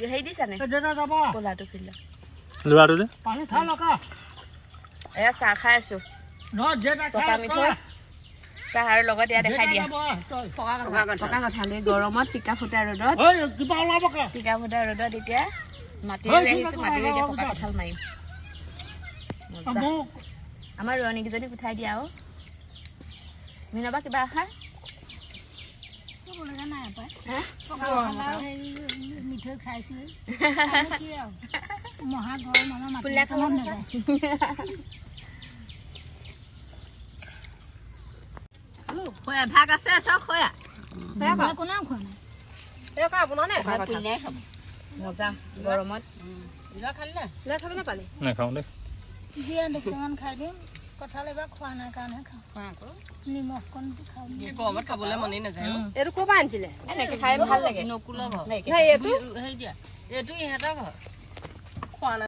হেৰি দিছানে ক'লাটো ফিল্ডত ল'ৰাটো যে এয়া চাহ খাই আছো পকা মিঠৈ চাহৰ লগত এয়া দেখাই দিয়া পকা কঁঠাল গৰমত টিকা ফুটা ৰ'দত এতিয়া মাটি ৰুই আহিছো মাটি ৰুই এতিয়া পকা কঁঠাল মাৰিম আমাৰ ৰোৱনীকেইজনীক উঠাই দিয়া আৰু মিনবা কিবা আশা মিঠৈ খাইছো মহা গৰম আমাৰ মাটি নাযায় ভাগ আছে চব খোৱা কোনেও খোৱা নাই মজা গৰমত নাখাওঁ দেই দিয়া দুটামান খাই দিম কঁঠাল এবাৰ খোৱা নাই কাৰণে খাওঁ নিমখ কণ খাওঁ গৰমত খাবলৈ মনেই নাযায় এইটো ক'ৰ পৰা আনিছিলে এনেকে খাই ভাল লাগে নকুলৰ ঘৰ এইটো হেৰি দিয়া এইটো ইহঁতৰ ঘৰ খোৱা নাই